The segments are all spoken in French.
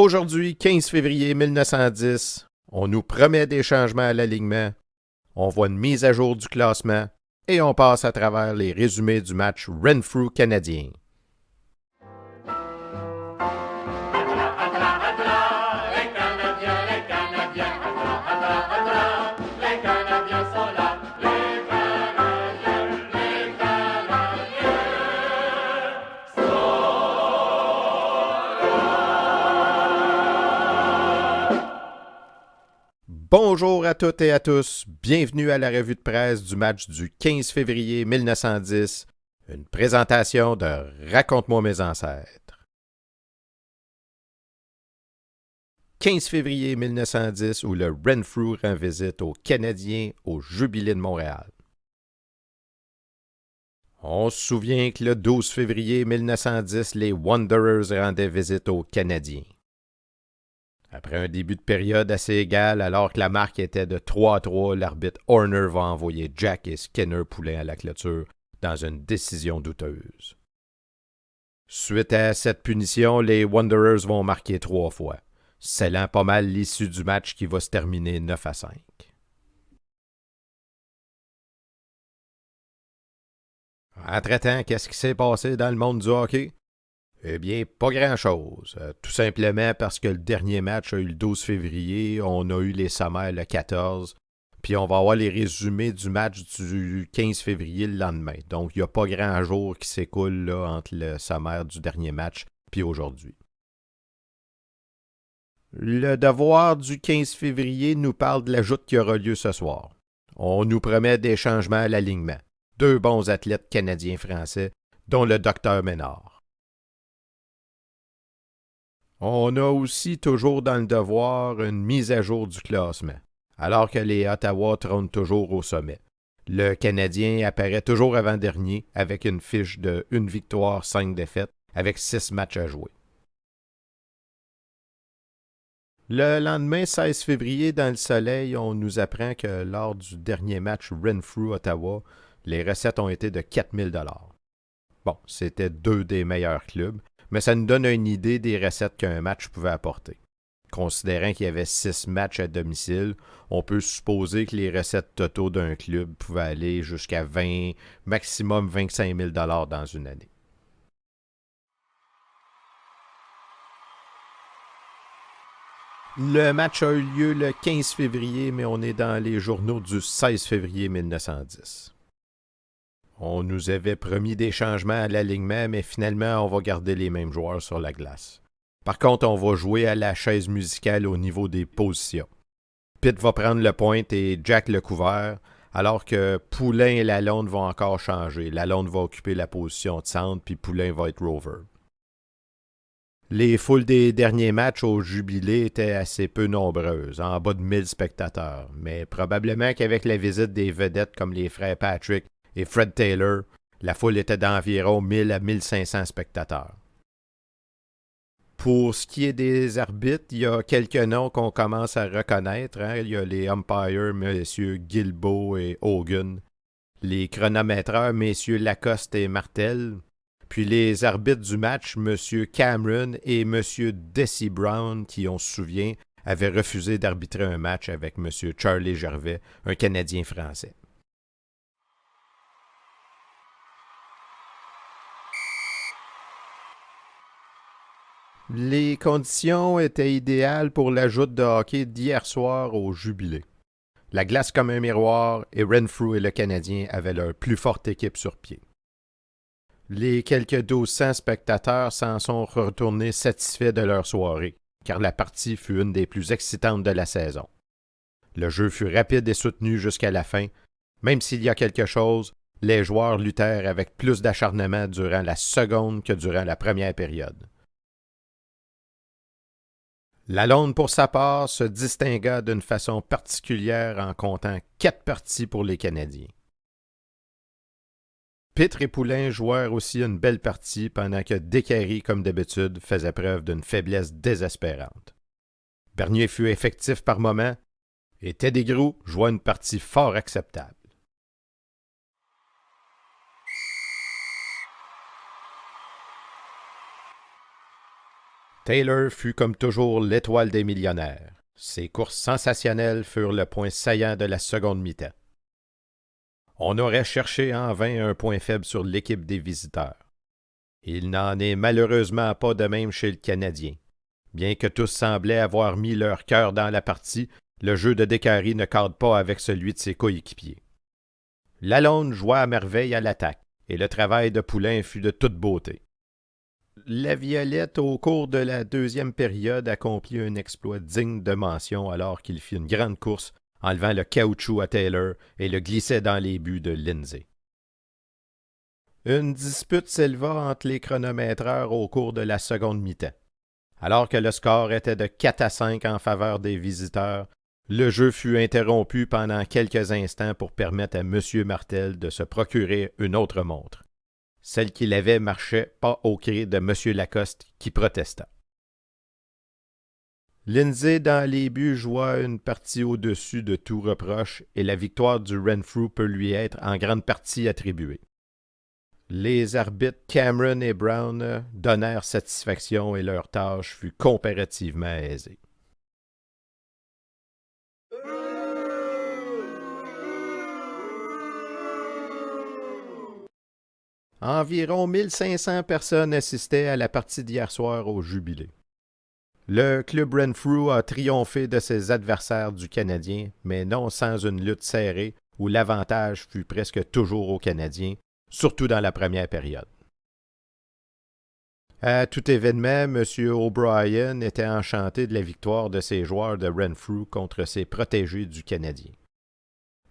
Aujourd'hui, 15 février 1910, on nous promet des changements à l'alignement, on voit une mise à jour du classement et on passe à travers les résumés du match Renfrew canadien. Bonjour à toutes et à tous, bienvenue à la revue de presse du match du 15 février 1910, une présentation de Raconte-moi mes ancêtres. 15 février 1910 où le Renfrew rend visite aux Canadiens au Jubilé de Montréal. On se souvient que le 12 février 1910, les Wanderers rendaient visite aux Canadiens. Après un début de période assez égal, alors que la marque était de 3-3, l'arbitre Horner va envoyer Jack et Skinner Poulain à la clôture dans une décision douteuse. Suite à cette punition, les Wanderers vont marquer 3 fois, scellant pas mal l'issue du match qui va se terminer 9-5. Entre-temps, qu'est-ce qui s'est passé dans le monde du hockey? Eh bien, pas grand-chose. Tout simplement parce que le dernier match a eu le 12 février, on a eu les sommaires le 14, puis on va avoir les résumés du match du 15 février le lendemain. Donc, il n'y a pas grand jour qui s'écoule là, entre le sommaire du dernier match puis aujourd'hui. Le devoir du 15 février nous parle de la joute qui aura lieu ce soir. On nous promet des changements à l'alignement. 2 bons athlètes canadiens-français, dont le docteur Ménard. On a aussi toujours dans le devoir une mise à jour du classement, alors que les Ottawa trônent toujours au sommet. Le Canadien apparaît toujours avant-dernier avec une fiche de 1 victoire, 5 défaites, avec 6 matchs à jouer. Le lendemain 16 février, dans le soleil, on nous apprend que lors du dernier match Renfrew-Ottawa, les recettes ont été de 4 000 $. Bon, c'était 2 des meilleurs clubs, mais ça nous donne une idée des recettes qu'un match pouvait apporter. Considérant qu'il y avait 6 matchs à domicile, on peut supposer que les recettes totaux d'un club pouvaient aller jusqu'à 20, maximum 25 000 $ dans une année. Le match a eu lieu le 15 février, mais on est dans les journaux du 16 février 1910. On nous avait promis des changements à l'alignement, mais finalement, on va garder les mêmes joueurs sur la glace. Par contre, on va jouer à la chaise musicale au niveau des positions. Pitt va prendre le point et Jack le couvert, alors que Poulain et Lalonde vont encore changer. Lalonde va occuper la position de centre, puis Poulain va être rover. Les foules des derniers matchs au Jubilé étaient assez peu nombreuses, en bas de 1000 spectateurs, mais probablement qu'avec la visite des vedettes comme les frères Patrick et Fred Taylor, la foule était d'environ 1000 à 1500 spectateurs. Pour ce qui est des arbitres, il y a quelques noms qu'on commence à reconnaître. Il y a les umpires, messieurs Guilbeault et Hogan. Les chronométreurs, messieurs Lacoste et Martel. Puis les arbitres du match, messieurs Cameron et monsieur Desi Brown, qui, on se souvient, avaient refusé d'arbitrer un match avec monsieur Charlie Gervais, un Canadien français. Les conditions étaient idéales pour la joute de hockey d'hier soir au Jubilé. La glace comme un miroir et Renfrew et le Canadien avaient leur plus forte équipe sur pied. Les quelques 1200 spectateurs s'en sont retournés satisfaits de leur soirée, car la partie fut une des plus excitantes de la saison. Le jeu fut rapide et soutenu jusqu'à la fin. Même s'il y a quelque chose, les joueurs luttèrent avec plus d'acharnement durant la seconde que durant la première période. Lalonde, pour sa part, se distingua d'une façon particulière en comptant 4 parties pour les Canadiens. Pitre et Poulain jouèrent aussi une belle partie pendant que Descaries, comme d'habitude, faisait preuve d'une faiblesse désespérante. Bernier fut effectif par moments et Teddy Groux joua une partie fort acceptable. Taylor fut comme toujours l'étoile des millionnaires. Ses courses sensationnelles furent le point saillant de la seconde mi-temps. On aurait cherché en vain un point faible sur l'équipe des visiteurs. Il n'en est malheureusement pas de même chez le Canadien. Bien que tous semblaient avoir mis leur cœur dans la partie, le jeu de Décarie ne cadre pas avec celui de ses coéquipiers. Lalonde joua à merveille à l'attaque, et le travail de Poulain fut de toute beauté. La Violette, au cours de la deuxième période, accomplit un exploit digne de mention alors qu'il fit une grande course, enlevant le caoutchouc à Taylor et le glissait dans les buts de Lindsay. Une dispute s'éleva entre les chronométreurs au cours de la seconde mi-temps. Alors que le score était de 4-5 en faveur des visiteurs, le jeu fut interrompu pendant quelques instants pour permettre à M. Martel de se procurer une autre montre. Celle qu'il avait marchait pas au cri de M. Lacoste qui protesta. Lindsay dans les buts joua une partie au-dessus de tout reproche et la victoire du Renfrew peut lui être en grande partie attribuée. Les arbitres Cameron et Brown donnèrent satisfaction et leur tâche fut comparativement aisée. Environ 1500 personnes assistaient à la partie d'hier soir au Jubilé. Le club Renfrew a triomphé de ses adversaires du Canadien, mais non sans une lutte serrée où l'avantage fut presque toujours aux Canadiens, surtout dans la première période. À tout événement, M. O'Brien était enchanté de la victoire de ses joueurs de Renfrew contre ses protégés du Canadien.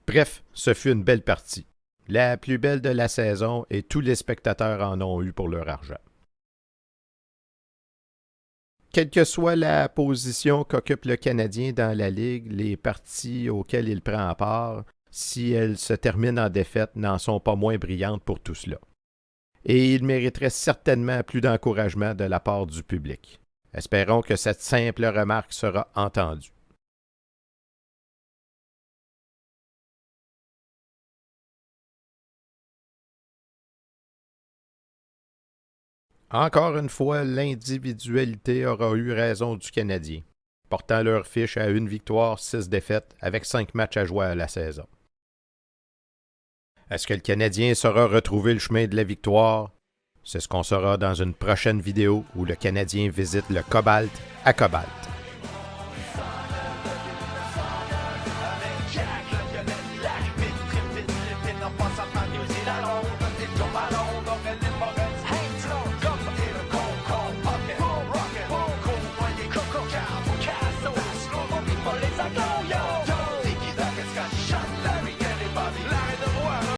Bref, ce fut une belle partie. La plus belle de la saison et tous les spectateurs en ont eu pour leur argent. Quelle que soit la position qu'occupe le Canadien dans la Ligue, les parties auxquelles il prend part, si elles se terminent en défaite, n'en sont pas moins brillantes pour tout cela. Et il mériterait certainement plus d'encouragement de la part du public. Espérons que cette simple remarque sera entendue. Encore une fois, l'individualité aura eu raison du Canadien, portant leur fiche à 1 victoire, 6 défaites, avec 5 matchs à jouer à la saison. Est-ce que le Canadien saura retrouver le chemin de la victoire? C'est ce qu'on saura dans une prochaine vidéo où le Canadien visite le Cobalt à Cobalt.